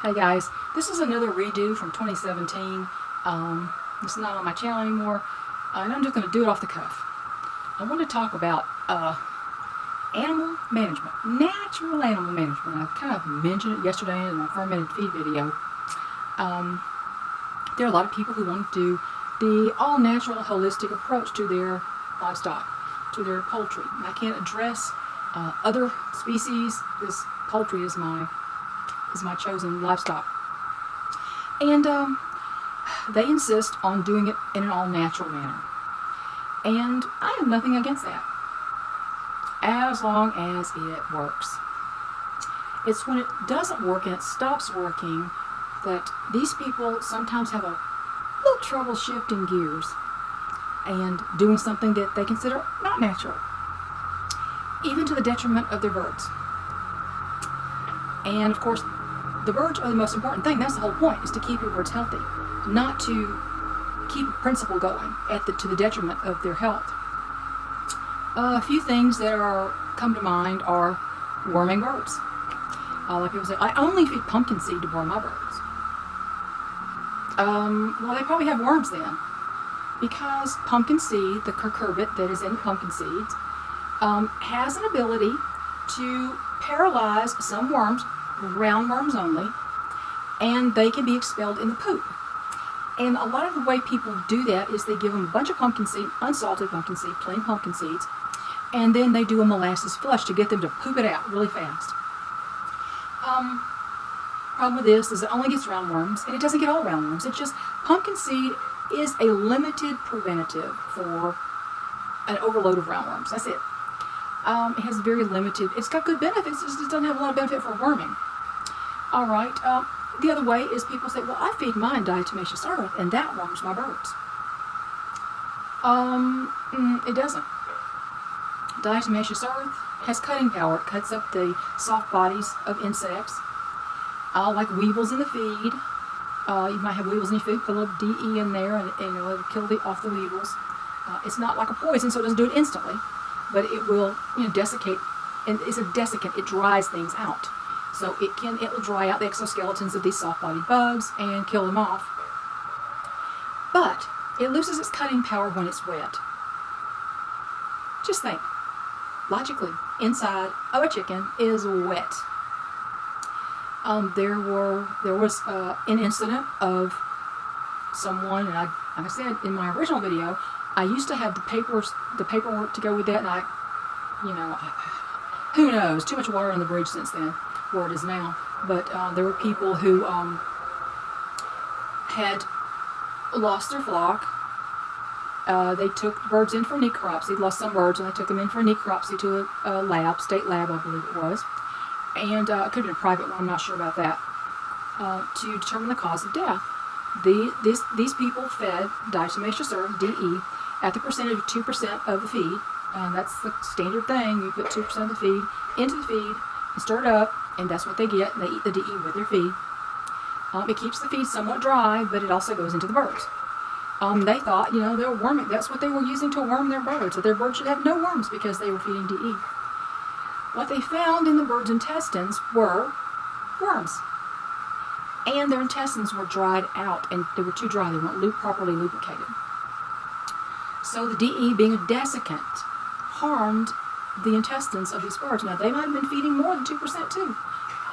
Hey guys, this is another redo from 2017. It's not on my channel anymore, and I'm just going to do it off the cuff. I want to talk about animal management, natural animal management. I kind of mentioned it yesterday in my fermented feed video. There are a lot of people who want to do the all-natural, holistic approach to their livestock, to their poultry. And I can't address other species. This poultry is my chosen livestock, and they insist on doing it in an all-natural manner, and I have nothing against that as long as it works. It's when it doesn't work and it stops working that these people sometimes have a little trouble shifting gears and doing something that they consider not natural, even to the detriment of their birds. And of course, the birds are the most important thing. That's the whole point, is to keep your birds healthy, not to keep a principle going to the detriment of their health. A few things that come to mind are worming birds. Like people say, I only feed pumpkin seed to worm my birds. Well, they probably have worms then, because pumpkin seed, the cucurbit that is in pumpkin seeds, has an ability to paralyze some worms, roundworms only, and they can be expelled in the poop. And a lot of the way people do that is they give them a bunch of pumpkin seed, unsalted pumpkin seed, plain pumpkin seeds, and then they do a molasses flush to get them to poop it out really fast. Problem with this is it only gets roundworms, and it doesn't get all roundworms. It's just pumpkin seed is a limited preventative for an overload of roundworms. That's it. It has very limited, it's got good benefits, it just doesn't have a lot of benefit for worming. Alright, the other way is people say, well, I feed mine diatomaceous earth and that worms my birds. It doesn't. Diatomaceous earth has cutting power. It cuts up the soft bodies of insects, like weevils in the feed. You might have weevils in your food, put a little DE in there and it'll kill off the weevils. It's not like a poison, so it doesn't do it instantly, but it will, desiccate, and it's a desiccant. It dries things out, so it will dry out the exoskeletons of these soft-bodied bugs and kill them off. But it loses its cutting power when it's wet. Just think, logically, inside of a chicken is wet. There was an incident of someone, and like I said in my original video, I used to have the paperwork to go with that, and who knows, too much water on the bridge since then, where it is now. But there were people who had lost their flock. They took birds in for necropsy. They lost some birds, and they took them in for necropsy to a lab, state lab, I believe it was. And it could have been a private one, I'm not sure about that, to determine the cause of death. These people fed diatomaceous earth, DE, at the percentage of 2% of the feed. That's the standard thing. You put 2% of the feed into the feed and stir it up, and that's what they get. They eat the DE with their feed. It keeps the feed somewhat dry, but it also goes into the birds. They thought, they were worming. That's what they were using to worm their birds. So their birds should have no worms because they were feeding DE. What they found in the birds' intestines were worms. And their intestines were dried out, and they were too dry. They weren't properly lubricated. So the DE, being a desiccant, harmed the intestines of these birds. Now, they might have been feeding more than 2% too.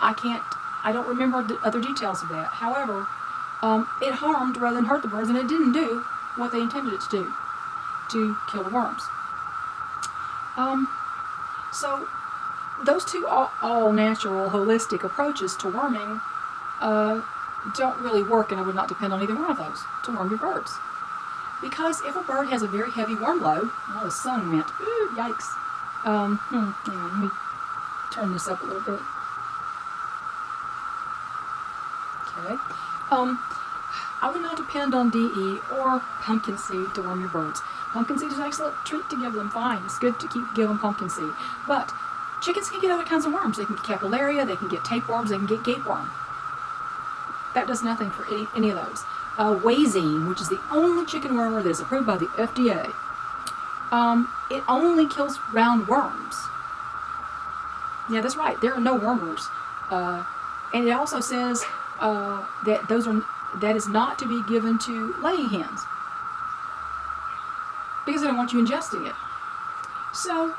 I don't remember the other details of that. However, it harmed rather than hurt the birds, and it didn't do what they intended it to do, to kill the worms. So those two all-natural, holistic approaches to worming don't really work, and I would not depend on either one of those to worm your birds. Because if a bird has a very heavy worm load, the sun went, ooh, yikes. Let me turn this up a little bit. Okay. I would not depend on DE or pumpkin seed to worm your birds. Pumpkin seed is an excellent treat to give them, fine. It's good to give them pumpkin seed. But chickens can get other kinds of worms. They can get capillaria, they can get tapeworms, they can get gapeworm. That does nothing for any of those. Wazine, which is the only chicken wormer that is approved by the FDA, it only kills roundworms. Yeah, that's right. There are no wormers. And it also says that is not to be given to laying hens because they don't want you ingesting it. So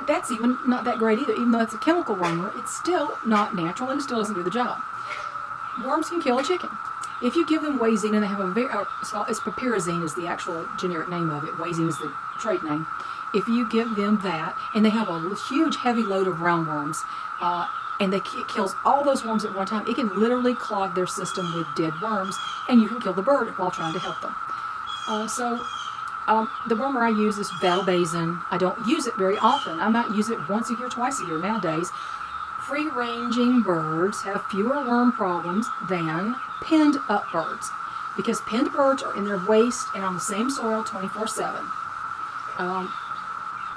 that's even not that great either. Even though it's a chemical wormer, it's still not natural and it still doesn't do the job. Worms can kill a chicken. If you give them Wazine, and they have it's piperazine is the actual generic name of it. Wazine is the trade name. If you give them that, and they have a huge, heavy load of roundworms, and it kills all those worms at one time, it can literally clog their system with dead worms, and you can kill the bird while trying to help them. The wormer I use is valbazen. I don't use it very often. I might use it once a year, twice a year nowadays. Free-ranging birds have fewer worm problems than penned up birds because penned birds are in their waste and on the same soil 24/7.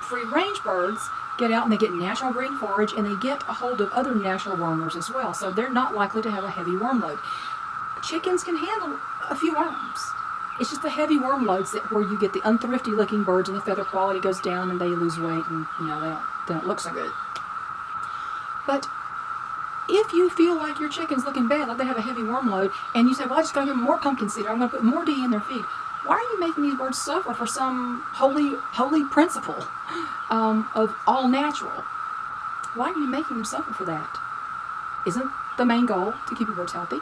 Free-range birds get out and they get natural green forage and they get a hold of other natural wormers as well, so they're not likely to have a heavy worm load. Chickens can handle a few worms. It's just the heavy worm loads where you get the unthrifty looking birds and the feather quality goes down and they lose weight and they don't look so good. But if you feel like your chicken's looking bad, like they have a heavy worm load, and you say, well, I just got to give them more pumpkin seed, or I'm going to put more D in their feed, why are you making these birds suffer for some holy principle of all natural? Why are you making them suffer for that? Isn't the main goal to keep your birds healthy?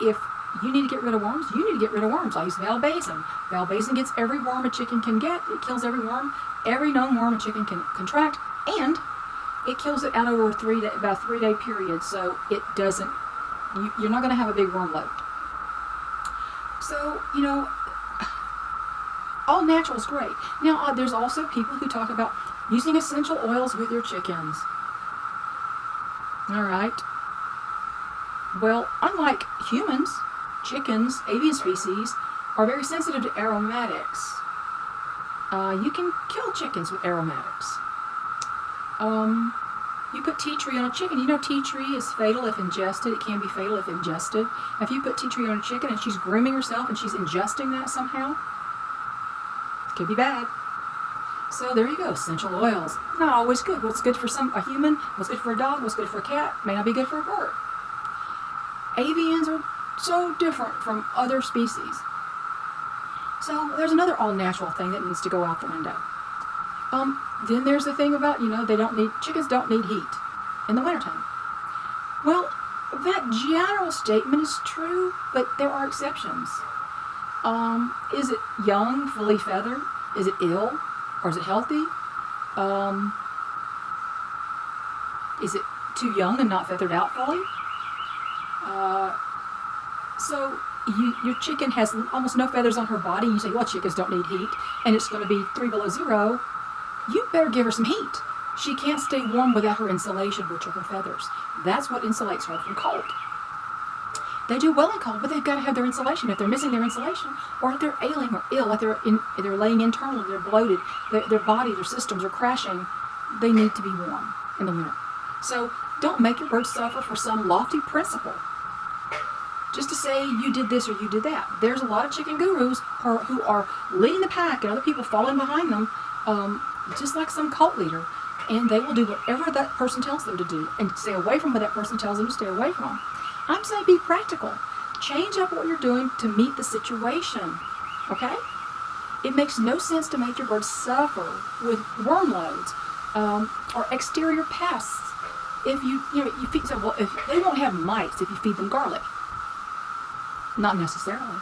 If you need to get rid of worms, you need to get rid of worms. I use valbazen. Valbazen gets every worm a chicken can get. It kills every worm, every known worm a chicken can contract, and it kills it out over about a 3-day period, so it doesn't, you're not going to have a big worm load. So, all natural is great. Now, there's also people who talk about using essential oils with your chickens. All right. Well, unlike humans, chickens, avian species, are very sensitive to aromatics. You can kill chickens with aromatics. You put tea tree on a chicken. Tea tree is fatal if ingested. It can be fatal if ingested. If you put tea tree on a chicken and she's grooming herself and she's ingesting that somehow, it could be bad. So there you go, essential oils. Not always good. What's good for a human, what's good for a dog, what's good for a cat, may not be good for a bird. Avians are so different from other species. So there's another all-natural thing that needs to go out the window. Then there's the thing about, chickens don't need heat in the wintertime. Well, that general statement is true, but there are exceptions. Is it young, fully feathered? Is it ill? Or is it healthy? Is it too young and not feathered out fully? So your chicken has almost no feathers on her body, and you say, well, chickens don't need heat, and it's going to be 3 below zero. You better give her some heat. She can't stay warm without her insulation, which are her feathers. That's what insulates her from cold. They do well in cold, but they've got to have their insulation. If they're missing their insulation, or if they're ailing or ill, if they're laying internally, they're bloated, their body, their systems are crashing, they need to be warm in the winter. So don't make your birds suffer for some lofty principle. Just to say you did this or you did that. There's a lot of chicken gurus who are leading the pack and other people following behind them, just like some cult leader, and they will do whatever that person tells them to do and stay away from what that person tells them to stay away from. I'm saying be practical. Change up what you're doing to meet the situation, okay? It makes no sense to make your birds suffer with worm loads or exterior pests. If you feed, so, well, if they won't have mites if you feed them garlic. Not necessarily.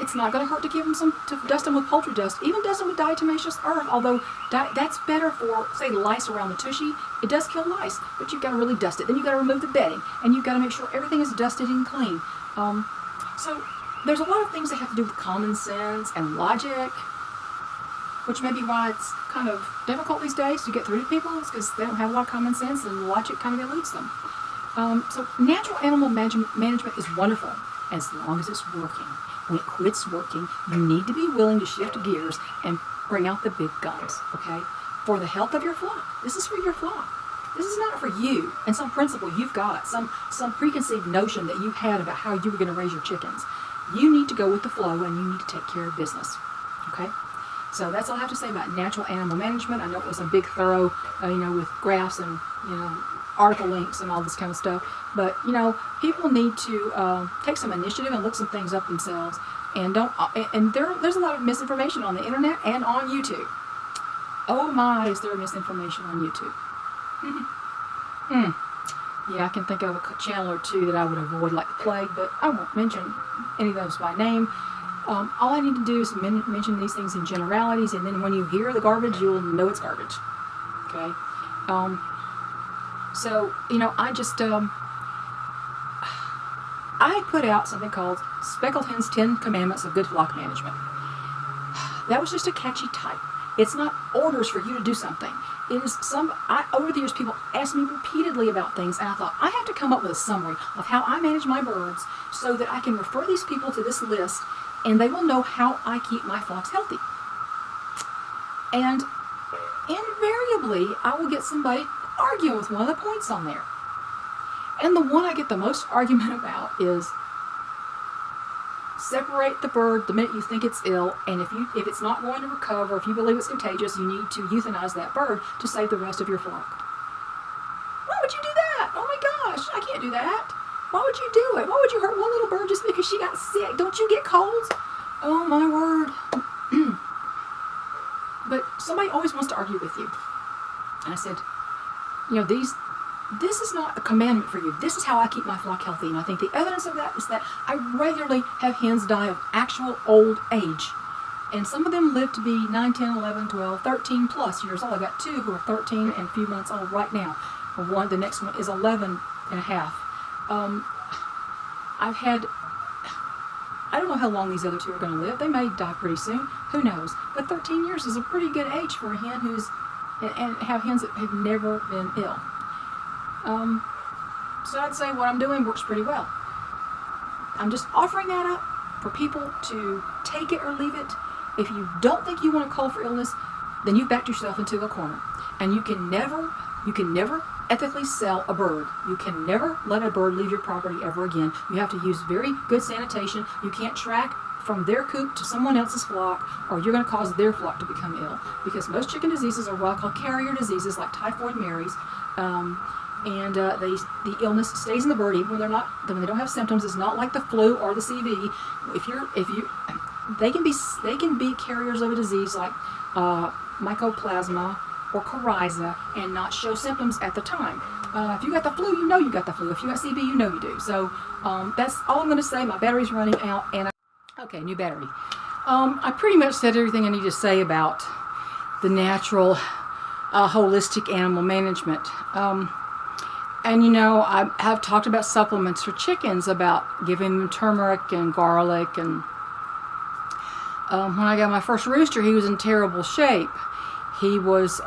It's not going to hurt to give them to dust them with poultry dust, even dust them with diatomaceous earth, although that's better for, say, lice around the tushy. It does kill lice, but you've got to really dust it. Then you've got to remove the bedding, and you've got to make sure everything is dusted and clean. So there's a lot of things that have to do with common sense and logic, which may be why it's kind of difficult these days to get through to people, because they don't have a lot of common sense and logic kind of eludes them. So natural animal management is wonderful as long as it's working. When it quits working, you need to be willing to shift gears and bring out the big guns, okay? For the health of your flock. This is for your flock. This is not for you and some principle you've got, some preconceived notion that you had about how you were going to raise your chickens. You need to go with the flow, and you need to take care of business, okay? So that's all I have to say about natural animal management. I know it was a big, thorough, with graphs and, article links and all this kind of stuff. But, you know, people need to take some initiative and look some things up themselves. And there's a lot of misinformation on the internet and on YouTube. Oh my, is there misinformation on YouTube? Yeah, I can think of a channel or two that I would avoid like the plague, but I won't mention any of those by name. All I need to do is mention these things in generalities, and then when you hear the garbage, you'll know it's garbage. Okay? So, you know, I put out something called Speckled Hen's 10 Commandments of Good Flock Management. That was just a catchy title. It's not orders for you to do something. It is over the years, people asked me repeatedly about things, and I thought, I have to come up with a summary of how I manage my birds so that I can refer these people to this list, and they will know how I keep my flocks healthy. And invariably, I will get somebody arguing with one of the points on there. And the one I get the most argument about is separate the bird the minute you think it's ill, and if it's not going to recover, if you believe it's contagious, you need to euthanize that bird to save the rest of your flock. Why would you do that? Oh my gosh, I can't do that. Why would you do it? Why would you hurt one little bird just because she got sick? Don't you get colds? Oh my word. But somebody always wants to argue with you. And I said, you know, this is not a commandment for you. This is how I keep my flock healthy. And I think the evidence of that is that I regularly have hens die of actual old age. And some of them live to be 9, 10, 11, 12, 13 plus years old. I've got 2 who are 13 and a few months old right now. The next one is 11 and a half. I don't know how long these other 2 are going to live. They may die pretty soon. Who knows? But 13 years is a pretty good age for a hen and have hens that have never been ill. So I'd say what I'm doing works pretty well. I'm just offering that up for people to take it or leave it. If you don't think you want to call for illness, then you've backed yourself into a corner. And you can never ethically sell a bird. You can never let a bird leave your property ever again. You have to use very good sanitation. You can't track from their coop to someone else's flock, or you're going to cause their flock to become ill. Because most chicken diseases are what I call carrier diseases, like typhoid Marys. The illness stays in the bird even when when they don't have symptoms. It's not like the flu or the CV. They can be carriers of a disease like mycoplasma or coryza and not show symptoms at the time. If you got the flu, you know you got the flu. If you got CV, you know you do. So that's all I'm going to say. My battery's running out, okay, new battery. I pretty much said everything I need to say about the natural, holistic animal management. And you know, I have talked about supplements for chickens, about giving them turmeric and garlic. And when I got my first rooster, he was in terrible shape. He was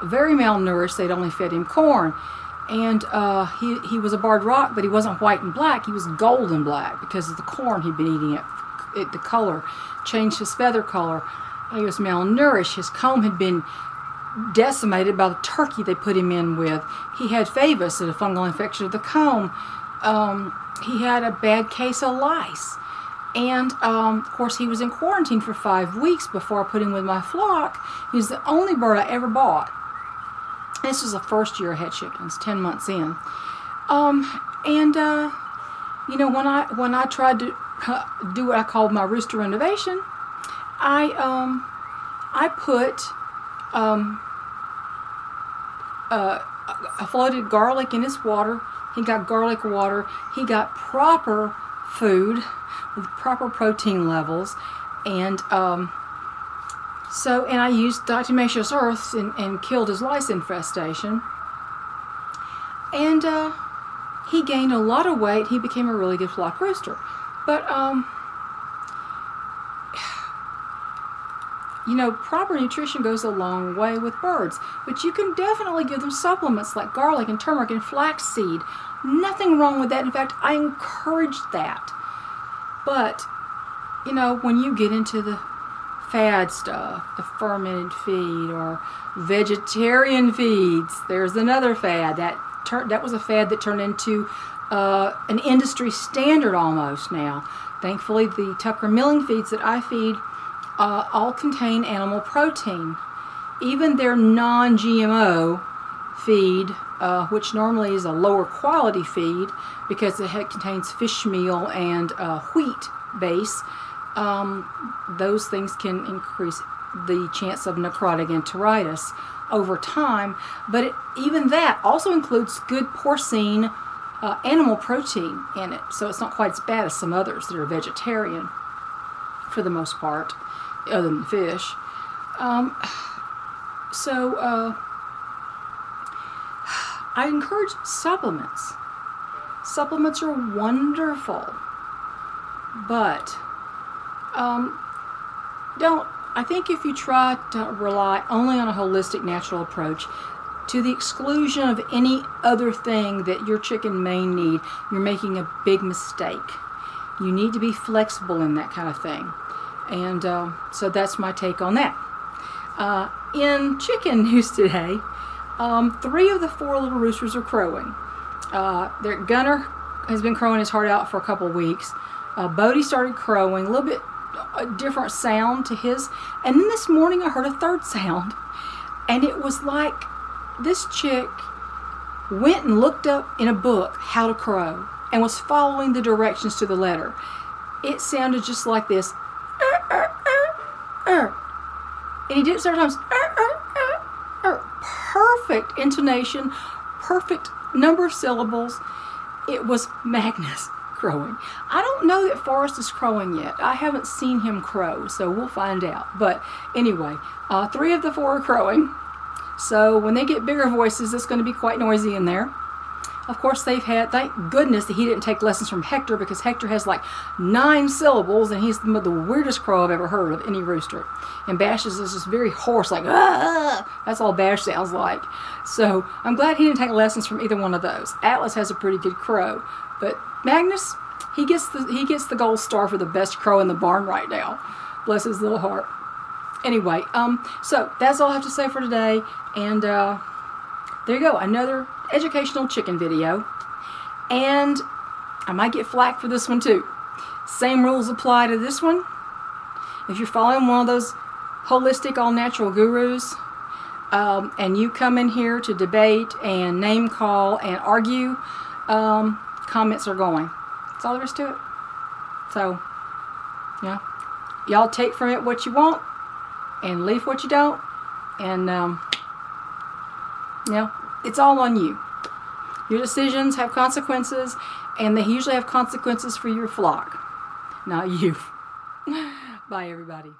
very malnourished. They'd only fed him corn. And he was a barred rock, but he wasn't white and black. He was gold and black because of the corn he'd been eating. The color changed his feather color. He was malnourished. His comb had been decimated by the turkey they put him in with. He had favus, a fungal infection of the comb. He had a bad case of lice. And, of course, he was in quarantine for 5 weeks before I put him with my flock. He was the only bird I ever bought. This was the first year I had chickens, 10 months in. You know, when I tried to do what I called my rooster renovation, I put I floated garlic in his water. He got garlic water. He got proper food with proper protein levels, and I used diatomaceous earth and killed his lice infestation. And he gained a lot of weight. He became a really good flock rooster. But you know, proper nutrition goes a long way with birds. But you can definitely give them supplements like garlic and turmeric and flaxseed. Nothing wrong with that. In fact, I encourage that. But, you know, when you get into the fad stuff, the fermented feed or vegetarian feeds, there's another fad. That was a fad that turned into an industry standard almost now. Thankfully, the Tucker milling feeds that I feed all contain animal protein. Even their non-GMO feed, which normally is a lower quality feed because it contains fish meal and wheat base, those things can increase the chance of necrotic enteritis over time. But even that also includes good porcine animal protein in it, so it's not quite as bad as some others that are vegetarian for the most part, other than fish. I encourage supplements. Supplements are wonderful, but I think if you try to rely only on a holistic natural approach to the exclusion of any other thing that your chicken may need, you're making a big mistake. You need to be flexible in that kind of thing. And so that's my take on that. In chicken news today, 3 of the 4 little roosters are crowing. Their Gunner has been crowing his heart out for a couple of weeks. Bodie started crowing, a little bit different sound to his. And then this morning I heard a third sound. And it was like this chick went and looked up in a book how to crow and was following the directions to the letter. It sounded just like this. And he did it several times. Perfect intonation, perfect number of syllables. It was Magnus crowing. I don't know that Forrest is crowing yet. I haven't seen him crow, so we'll find out. But anyway, 3 of the 4 are crowing. So when they get bigger voices, it's going to be quite noisy in there. Of course, they've had, thank goodness that he didn't take lessons from Hector, because Hector has like 9 syllables, and he's the weirdest crow I've ever heard of any rooster. And Bash's is just very hoarse, like, ah! That's all Bash sounds like. So I'm glad he didn't take lessons from either one of those. Atlas has a pretty good crow, but Magnus, he gets the gold star for the best crow in the barn right now. Bless his little heart. Anyway, so that's all I have to say for today. And there you go, another educational chicken video. And I might get flack for this one too. Same rules apply to this one. If you're following one of those holistic, all-natural gurus, and you come in here to debate and name call and argue, comments are going. That's all there is to it. So, yeah, y'all take from it what you want and leave what you don't. And, it's all on you. Your decisions have consequences, and they usually have consequences for your flock, not you. Bye, everybody.